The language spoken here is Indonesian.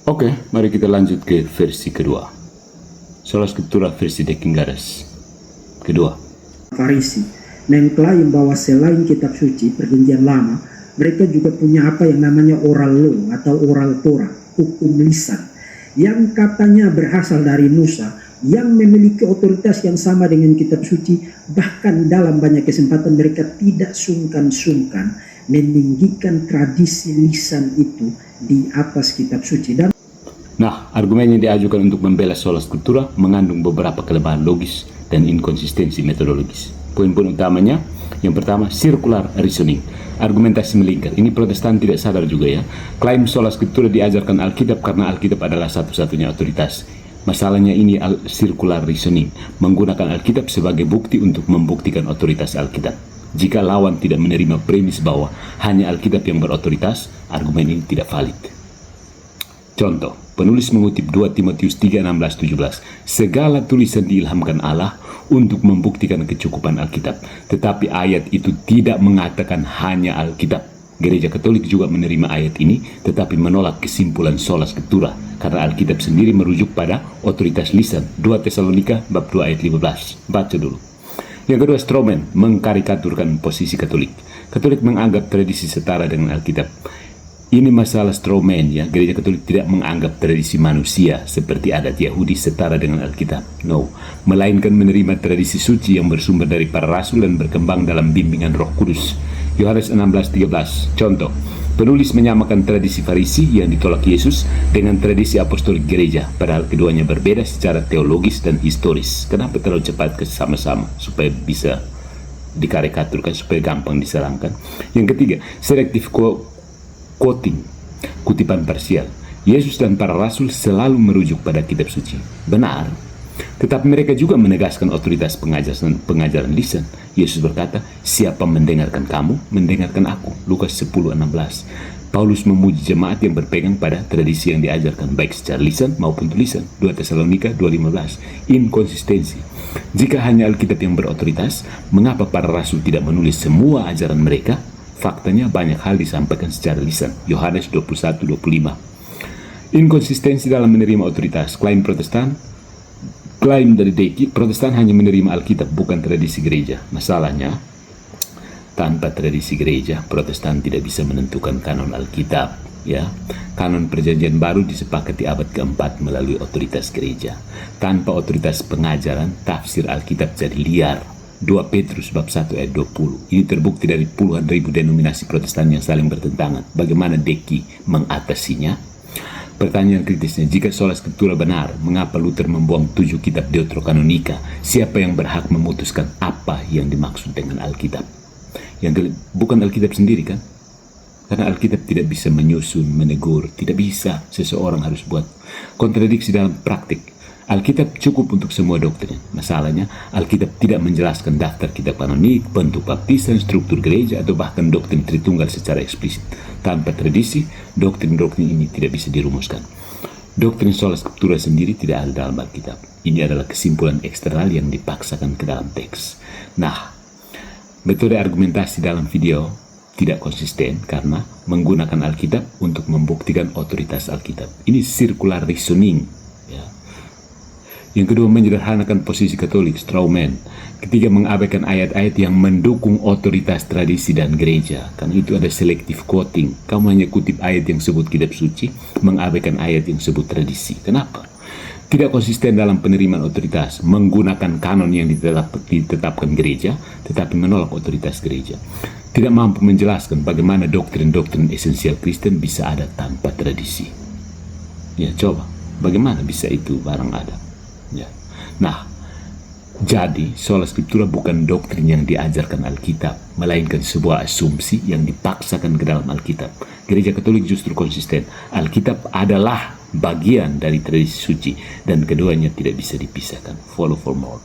Oke, mari kita lanjut ke versi kedua. Sola Scriptura versi De Kingares kedua. Farisi mengklaim bahwa selain kitab suci perjanjian lama, mereka juga punya apa yang namanya oral law atau oral Torah, hukum lisan, yang katanya berasal dari Musa, yang memiliki otoritas yang sama dengan kitab suci. Bahkan dalam banyak kesempatan mereka tidak sungkan-sungkan meninggikan tradisi lisan itu di atas kitab suci. Dan Nah, argumen yang diajukan untuk membela sola scriptura mengandung beberapa kelemahan logis dan inkonsistensi metodologis. Poin-poin utamanya, yang pertama, circular reasoning, argumentasi melingkar. Ini Protestan tidak sadar juga ya. Klaim sola scriptura diajarkan Alkitab karena Alkitab adalah satu-satunya otoritas. Masalahnya ini circular reasoning, menggunakan Alkitab sebagai bukti untuk membuktikan otoritas Alkitab. Jika lawan tidak menerima premis bahwa hanya Alkitab yang berotoritas, argumen ini tidak valid. Contoh, penulis mengutip 2 Timotius 3:16-17. Segala tulisan diilhamkan Allah untuk membuktikan kecukupan Alkitab. Tetapi ayat itu tidak mengatakan hanya Alkitab. Gereja Katolik juga menerima ayat ini, tetapi menolak kesimpulan sola scriptura, karena Alkitab sendiri merujuk pada otoritas lisan. 2 Tesalonika bab 2 ayat 15. Baca dulu. Yang kedua, strawman, mengkarikaturkan posisi Katolik. Katolik menganggap tradisi setara dengan Alkitab. Ini masalah strawman ya. Gereja Katolik tidak menganggap tradisi manusia seperti adat Yahudi setara dengan Alkitab. No, melainkan menerima tradisi suci yang bersumber dari para rasul dan berkembang dalam bimbingan Roh Kudus. Yohanes 16:13. Contoh, penulis menyamakan tradisi Farisi yang ditolak Yesus dengan tradisi apostolik gereja, padahal keduanya berbeda secara teologis dan historis. Kenapa terlalu cepat ke sama-sama supaya bisa dikarikaturkan, supaya gampang diserangkan? Yang ketiga, selective quoting, kutipan parsial. Yesus dan para rasul selalu merujuk pada kitab suci. Benar, tetapi mereka juga menegaskan otoritas pengajaran lisan. Yesus berkata, siapa mendengarkan kamu, mendengarkan aku. Lukas 10:16. Paulus memuji jemaat yang berpegang pada tradisi yang diajarkan baik secara lisan maupun tulisan. 2 Tesalonika 2:15. Inkonsistensi. Jika hanya Alkitab yang berotoritas, mengapa para rasul tidak menulis semua ajaran mereka? Faktanya banyak hal disampaikan secara lisan. Yohanes 21:25. Inkonsistensi dalam menerima otoritas. Klaim dari Deki, Protestan hanya menerima Alkitab, bukan tradisi gereja. Masalahnya, tanpa tradisi gereja, Protestan tidak bisa menentukan kanon Alkitab. Ya, kanon Perjanjian Baru disepakati abad keempat melalui otoritas gereja. Tanpa otoritas pengajaran, tafsir Alkitab jadi liar. 2 Petrus bab 1 ayat 20. Ini terbukti dari puluhan ribu denominasi Protestan yang saling bertentangan. Bagaimana Deki mengatasinya? Pertanyaan kritisnya, jika sola scriptura benar, mengapa Luther membuang 7 kitab deuterokanonika? Siapa yang berhak memutuskan apa yang dimaksud dengan Alkitab? Bukan Alkitab sendiri kan? Karena Alkitab tidak bisa menyusun, menegur, tidak bisa. Seseorang harus buat kontradiksi dalam praktik. Alkitab cukup untuk semua doktrin. Masalahnya, Alkitab tidak menjelaskan daftar kitab kanonik, bentuk baptisan, struktur gereja, atau bahkan doktrin Tritunggal secara eksplisit. Tanpa tradisi, doktrin-doktrin ini tidak bisa dirumuskan. Doktrin sola scriptura sendiri tidak ada dalam Alkitab. Ini adalah kesimpulan eksternal yang dipaksakan ke dalam teks. Nah, metode argumentasi dalam video tidak konsisten karena menggunakan Alkitab untuk membuktikan otoritas Alkitab. Ini circular reasoning. Ya. Yang kedua, menyederhanakan posisi Katolik, strawman. Ketiga, mengabaikan ayat-ayat yang mendukung otoritas tradisi dan gereja. Karena itu ada selective quoting. Kamu hanya kutip ayat yang sebut kitab suci, mengabaikan ayat yang sebut tradisi. Kenapa? Tidak konsisten dalam penerimaan otoritas, menggunakan kanon yang ditetapkan gereja, tetapi menolak otoritas gereja. Tidak mampu menjelaskan bagaimana doktrin-doktrin esensial Kristen bisa ada tanpa tradisi. Ya, coba, bagaimana bisa itu barang ada? Ya. Nah, jadi sola scriptura bukan doktrin yang diajarkan Alkitab, melainkan sebuah asumsi yang dipaksakan ke dalam Alkitab. Gereja Katolik justru konsisten. Alkitab adalah bagian dari tradisi suci dan keduanya tidak bisa dipisahkan. Follow for more.